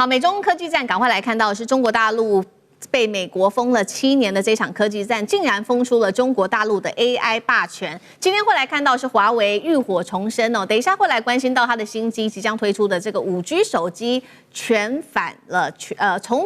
好，美中科技战，赶快来看到的是中国大陆被美国封了7年的这场科技战，竟然封出了中国大陆的 AI 霸权。今天会来看到是华为浴火重生哦，等一下会来关心到它的新机即将推出的这个5G 手机。重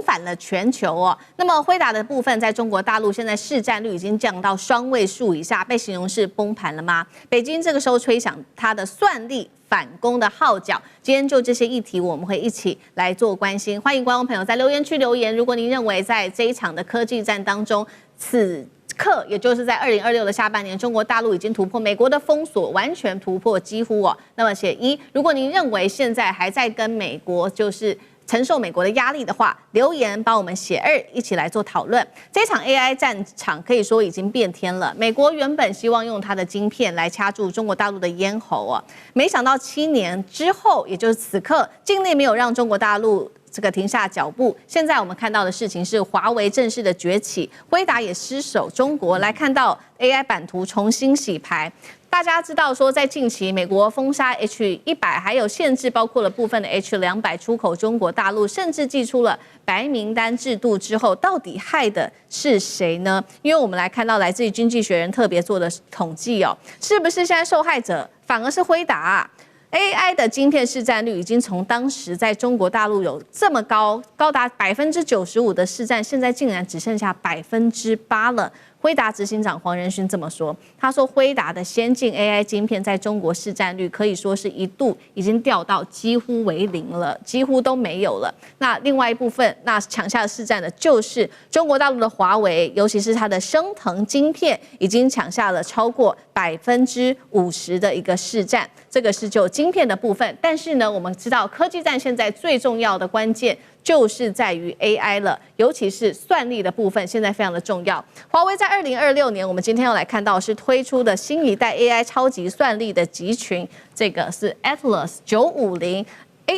返了全球哦。那么辉达的部分，在中国大陆现在市占率已经降到双位数以下，被形容是崩盘了吗？北京这个时候吹响它的算力反攻的号角。今天就这些议题，我们会一起来做关心。欢迎观众朋友在留言区留言，如果您认为在这一场的科技战当中，此刻也就是在2026的下半年，中国大陆已经突破美国的封锁，完全突破几乎哦。那么写1，如果您认为现在还在跟美国就是承受美国的压力的话，留言帮我们写2，一起来做讨论。这场 AI 战场可以说已经变天了。美国原本希望用它的晶片来掐住中国大陆的咽喉哦，没想到7年之后，也就是此刻，境内没有让中国大陆这个停下脚步。现在我们看到的事情是华为正式的崛起，辉达也失守中国。来看到 AI 版图重新洗牌。大家知道说，在近期美国封杀 H100，还有限制包括了部分的 H200出口中国大陆，甚至祭出了白名单制度之后，到底害的是谁呢？因为我们来看到来自于经济学人特别做的统计哦，是不是现在受害者反而是辉达啊？AI 的晶片市占率已经从当时在中国大陆有这么高达95%的市占，现在竟然只剩下8%了。辉达执行长黄仁勋这么说，他说辉达的先进 AI 晶片在中国市占率可以说是一度已经掉到几乎为0了，几乎都没有了。那另外一部分，那抢下的市占的就是中国大陆的华为，尤其是它的升腾晶片已经抢下了超过50%的一个市占。这个是就晶片的部分，但是呢，我们知道科技战现在最重要的关键就是在于 AI 了，尤其是算力的部分，现在非常的重要。华为在2026年，我们今天要来看到是推出的新一代 AI 超级算力的集群，这个是 Atlas 950。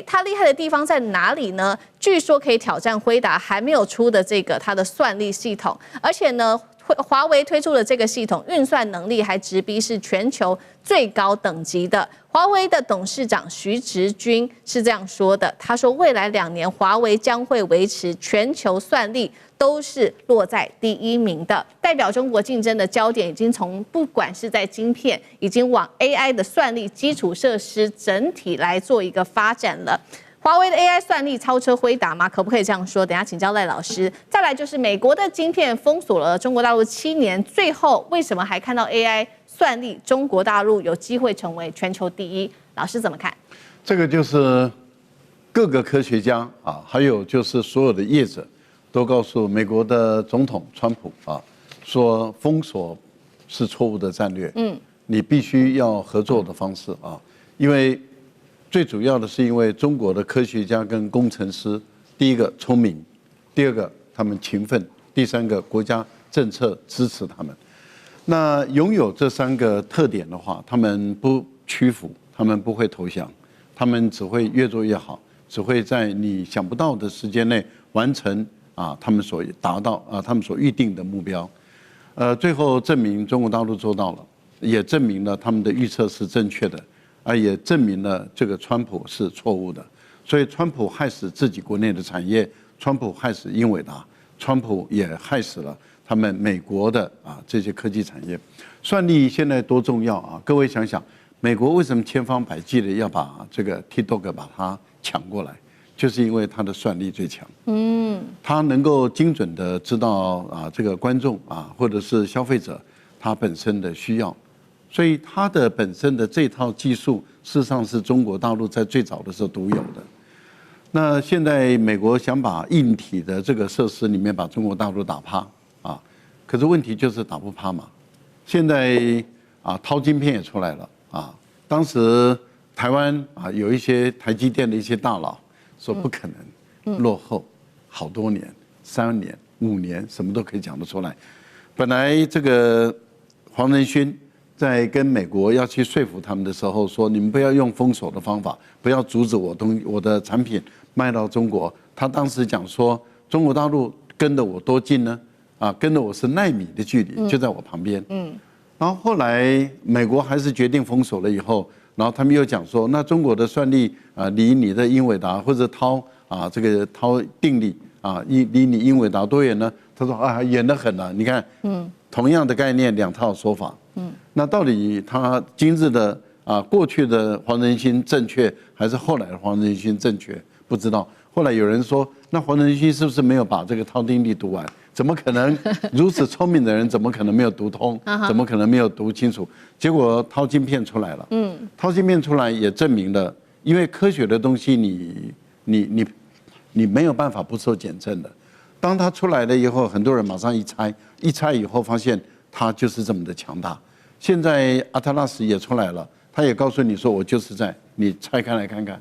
它厉害的地方在哪里呢？据说可以挑战辉达还没有出的这个它的算力系统，而且呢，华为推出的这个系统运算能力还直逼是全球最高等级的。华为的董事长徐直军是这样说的，他说未来2年华为将会维持全球算力都是落在第1名的，代表中国竞争的焦点已经从不管是在晶片，已经往 AI 的算力基础设施整体来做一个发展了。华为的 AI 算力超车辉达吗？可不可以这样说？等一下请教赖老师。再来就是美国的晶片封锁了中国大陆7年，最后为什么还看到 AI 算力中国大陆有机会成为全球第1？老师怎么看？这个就是各个科学家啊，还有就是所有的业者都告诉美国的总统川普啊，说封锁是错误的战略。你必须要合作的方式啊，因为最主要的是因为中国的科学家跟工程师，第一个聪明，第二个他们勤奋，第3个国家政策支持他们。那拥有这3个特点的话，他们不屈服，他们不会投降，他们只会越做越好，只会在你想不到的时间内完成他们所达到他们所预定的目标。最后证明中国大陆做到了，也证明了他们的预测是正确的。也证明了这个川普是错误的，所以川普害死自己国内的产业，川普害死英伟达，川普也害死了他们美国的这些科技产业。算力现在多重要啊！各位想想，美国为什么千方百计的要把这个 TikTok 把它抢过来，就是因为它的算力最强。它能够精准的知道这个观众或者是消费者他本身的需要。所以它的本身的这套技术，事实上是中国大陆在最早的时候独有的。那现在美国想把硬体的这个设施里面把中国大陆打趴可是问题就是打不趴嘛。现在掏晶片也出来了当时台湾有一些台积电的一些大佬说不可能，落后好多年，3年、5年，什么都可以讲得出来。本来这个黄仁勋在跟美国要去说服他们的时候说，你们不要用封锁的方法，不要阻止我的产品卖到中国。他当时讲说，中国大陆跟着我多近呢？跟着我是奈米的距离，就在我旁边。然后后来美国还是决定封锁了以后，然后他们又讲说，那中国的算力离你的英伟达或者这个涛定理离你英伟达多远呢？他说远得很了。你看，同样的概念两套说法，那到底他今日的过去的黄仁勋正确，还是后来的黄仁勋正确？不知道。后来有人说，那黄仁勋是不是没有把这个涛定理读完？怎么可能？如此聪明的人，怎么可能没有读通？怎么可能没有读清楚？结果涛晶片出来了，涛晶片出来也证明了，因为科学的东西你没有办法不受检证的。当它出来了以后，很多人马上一猜以后发现它就是这么的强大。现在阿特拉斯也出来了，他也告诉你说我就是在，你拆开来看看。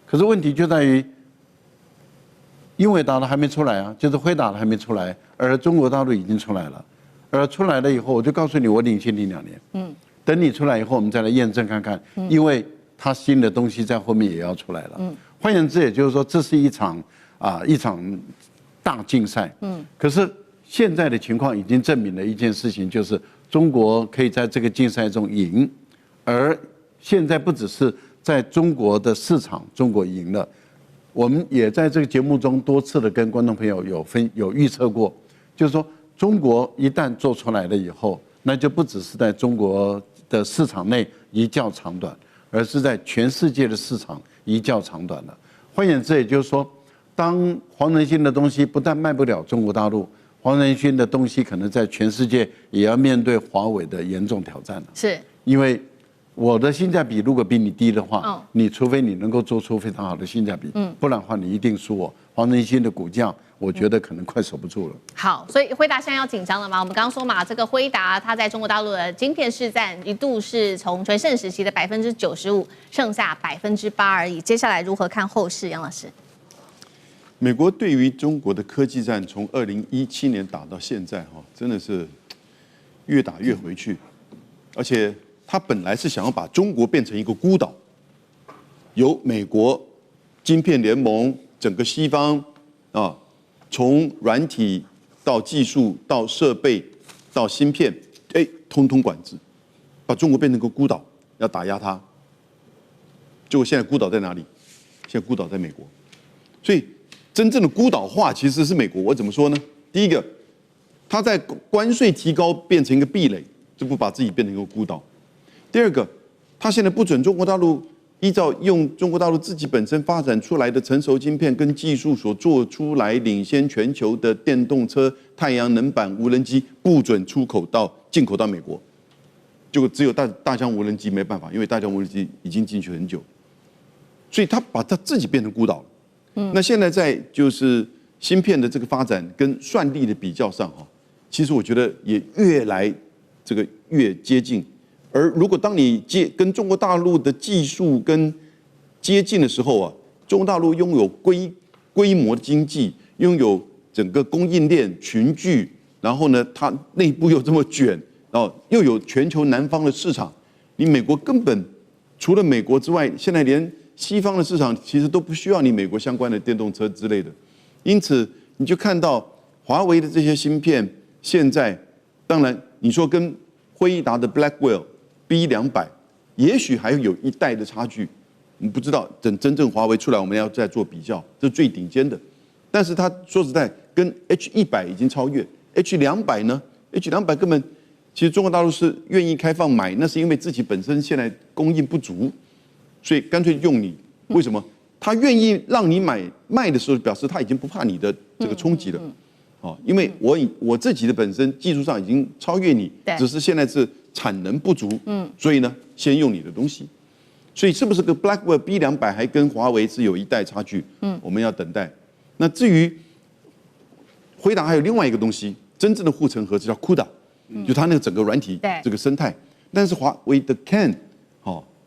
可是问题就在于，英伟达的还没出来啊，就是辉达的还没出来，而中国大陆已经出来了。而出来了以后，我就告诉你，我领先你2年。等你出来以后，我们再来验证看看，因为它新的东西在后面也要出来了。换言之，也就是说，这是一场大竞赛。可是现在的情况已经证明了一件事情，就是中国可以在这个竞赛中赢，而现在不只是在中国的市场，中国赢了。我们也在这个节目中多次的跟观众朋友有预测过，就是说中国一旦做出来了以后，那就不只是在中国的市场内一较长短，而是在全世界的市场一较长短了。换言之，也就是说，当黄仁勋的东西不但卖不了中国大陆，黄仁勋的东西可能在全世界也要面对华为的严重挑战了。是，因为我的性价比如果比你低的话，你除非你能够做出非常好的性价比，不然的话你一定输我。黄仁勋的股价，我觉得可能快守不住了。好，所以辉达现在要紧张了吗？我们刚刚说嘛，这个辉达它在中国大陆的晶片市占一度是从全盛时期的95%，剩下8%而已。接下来如何看后市？杨老师，美国对于中国的科技战，从2017年打到现在，真的是越打越回去，而且他本来是想要把中国变成一个孤岛，由美国晶片联盟、整个西方从软体到技术到设备到芯片，通通管制，把中国变成个孤岛，要打压它。结果现在孤岛在哪里？现在孤岛在美国，所以真正的孤岛化其实是美国。我怎么说呢？第一个，他在关税提高变成一个壁垒，就不把自己变成一个孤岛。第二个，他现在不准中国大陆依照用中国大陆自己本身发展出来的成熟晶片跟技术所做出来领先全球的电动车、太阳能板、无人机，不准进口到美国。就只有大疆无人机没办法，因为大疆无人机已经进去很久，所以他把他自己变成孤岛了。那现在在就是芯片的这个发展跟算力的比较上其实我觉得也越接近。而如果当你跟中国大陆的技术跟接近的时候中国大陆拥有规模的经济，拥有整个供应链群聚，然后呢，它内部又这么卷，然后又有全球南方的市场，你美国根本除了美国之外，现在连西方的市场其实都不需要你美国相关的电动车之类的。因此，你就看到华为的这些芯片，现在当然你说跟辉达的 Blackwell B200，也许还有一代的差距，我们不知道。等真正华为出来，我们要再做比较，这是最顶尖的。但是它说实在，跟 H100已经超越 H200呢 ？H200根本其实中国大陆是愿意开放买，那是因为自己本身现在供应不足，所以干脆用你。为什么？他愿意让你卖的时候，表示他已经不怕你的这个冲击了。因为我自己的本身技术上已经超越你，只是现在是产能不足，所以呢，先用你的东西。所以是不是个 Blackwell B200还跟华为是有一代差距？我们要等待。那至于辉达还有另外一个东西，真正的护城河是叫 CUDA，就它那个整个软体这个生态。但是华为的 CAN，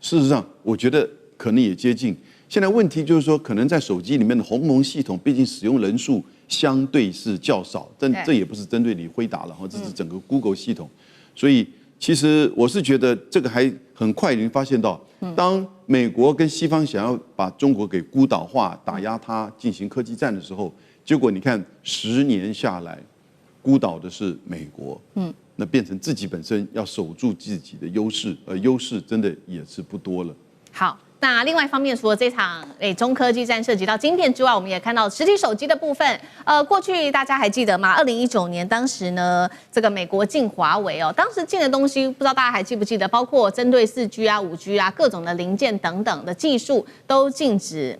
事实上我觉得可能也接近。现在问题就是说，可能在手机里面的鸿蒙系统，毕竟使用人数相对是较少，这也不是针对你辉达了，这是整个 Google 系统。所以其实我是觉得这个还很快已经发现到，当美国跟西方想要把中国给孤岛化、打压它、进行科技战的时候，结果你看10年下来，孤岛的是美国，那变成自己本身要守住自己的优势，而优势真的也是不多了。好。那另外一方面，除了这场中科技战涉及到晶片之外，我们也看到实体手机的部分。过去大家还记得吗？2019年当时呢，这个美国禁华为哦，当时禁的东西不知道大家还记不记得，包括针对4G 啊、5G 啊各种的零件等等的技术都禁止。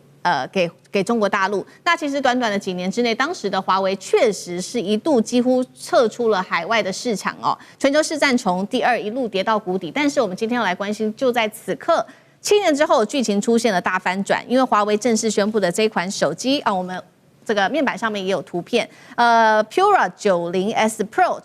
给中国大陆，那其实短短的几年之内，当时的华为确实是一度几乎撤出了海外的市场哦，全球市占从第2一路跌到谷底。但是我们今天要来关心，就在此刻，7年之后，剧情出现了大翻转，因为华为正式宣布的这款手机啊，我们。这个面板上面也有图片，Pura 90S Pro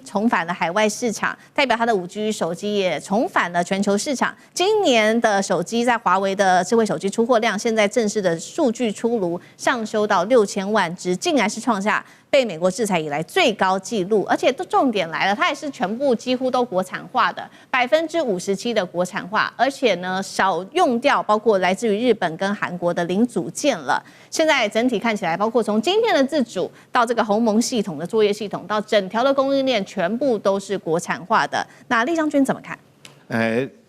重返了海外市场，代表它的5G 手机也重返了全球市场。今年的手机在华为的智慧手机出货量，现在正式的数据出炉，上修到6000万只，竟然是创下被美国制裁以来最高纪录，而且重点来了，它也是全部几乎都国产化的，57%的国产化，而且呢少用掉包括来自于日本跟韩国的零组件了。现在整体看起来，包括从晶片的自主到这个鸿蒙系统的作业系统，到整条的供应链，全部都是国产化的。那厉将军怎么看？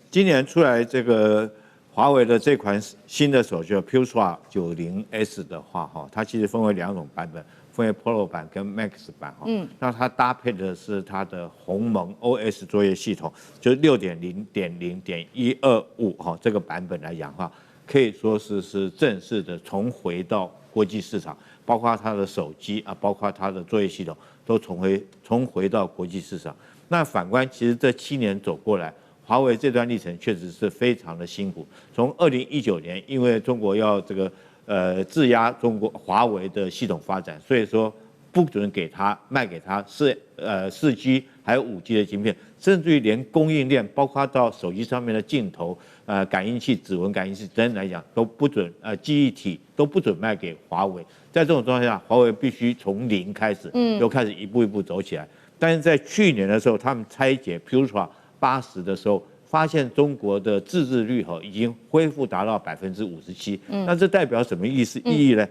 今年出来这个华为的这款新的手机 Pura 90S 的话，它其实分为2种版本。分为 Pro 版跟 Max 版那它搭配的是它的鸿蒙 OS 作业系统，就是 6.0.0.125这个版本来讲的话，可以说是正式的重回到国际市场，包括它的手机啊，包括它的作业系统都重回到国际市场。那反观，其实这7年走过来，华为这段历程确实是非常的辛苦。从2019年，因为中国要这个质押中国华为的系统发展，所以说不准卖给他4G 还有5G 的晶片，甚至于连供应链，包括到手机上面的镜头、感应器、指纹感应器等等来讲，都不准记忆体都不准卖给华为。在这种状况下，华为必须从零开始，又开始一步一步走起来。但是在去年的时候，他们拆解 Pura 80的时候，发现中国的自制率已经恢复达到57%，那这代表什么意义呢？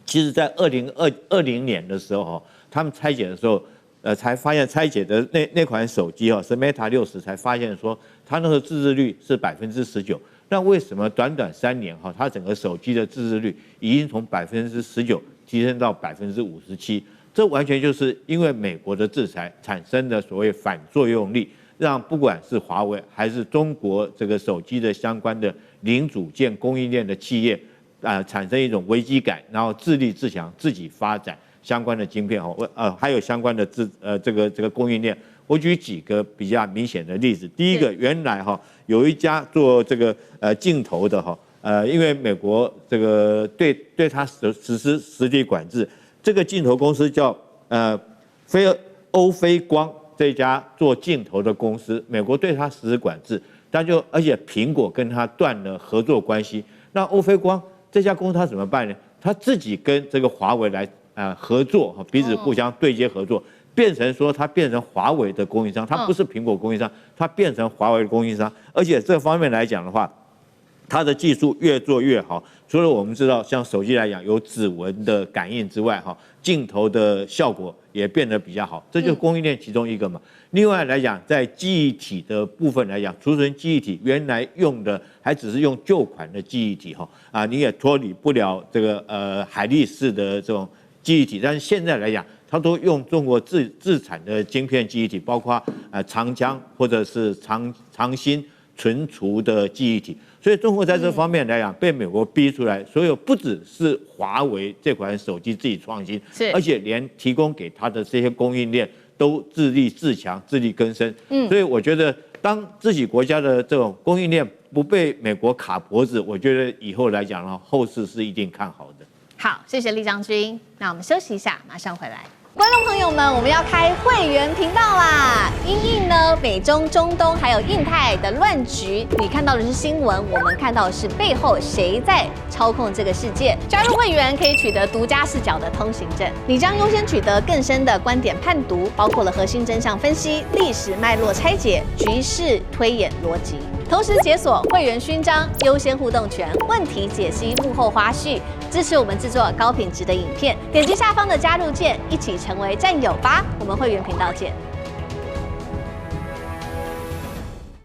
其实，在2020年的时候他们拆解的时候，才发现拆解的那款手机是 Meta 60，才发现说它那个自制率是19%。那为什么短短3年它整个手机的自制率已经从19%提升到57%？这完全就是因为美国的制裁产生的所谓反作用力。让不管是华为还是中国这个手机的相关的零组件供应链的企业，产生一种危机感，然后自立自强，自己发展相关的晶片还有相关的这个供应链。我举几个比较明显的例子。第一个，原来有一家做这个镜头的因为美国这个对它实施实体管制，这个镜头公司叫欧菲光。这家做镜头的公司，美国对它实施管制，而且苹果跟它断了合作关系。那欧菲光这家公司它怎么办呢？它自己跟这个华为来合作，彼此互相对接合作，变成华为的供应商，它不是苹果供应商，它变成华为的供应商。而且这方面来讲的话，它的技术越做越好。除了我们知道像手机来讲有指纹的感应之外，镜头的效果也变得比较好，这就是供应链其中一个嘛。另外来讲，在记忆体的部分来讲，储存记忆体原来用的还只是用旧款的记忆体你也脱离不了这个海力士的这种记忆体，但是现在来讲，它都用中国自产的晶片记忆体，包括长江或者是长鑫存储的记忆体。所以中国在这方面来讲，被美国逼出来，所有不只是华为这款手机自己创新，而且连提供给它的这些供应链都自立自强、自力更生。所以我觉得，当自己国家的这种供应链不被美国卡脖子，我觉得以后来讲呢，后市是一定看好的。好，谢谢厉将军。那我们休息一下，马上回来。观众朋友们，我们要开会员频道啦！因应呢美中、中东还有印太的乱局，你看到的是新闻，我们看到的是背后谁在操控这个世界。加入会员可以取得独家视角的通行证，你将优先取得更深的观点判读，包括了核心真相分析、历史脉络拆解、局势推演逻辑。同时解锁会员勋章、优先互动权、问题解析、幕后花絮，支持我们制作高品质的影片。点击下方的加入键，一起成为战友吧！我们会员频道见。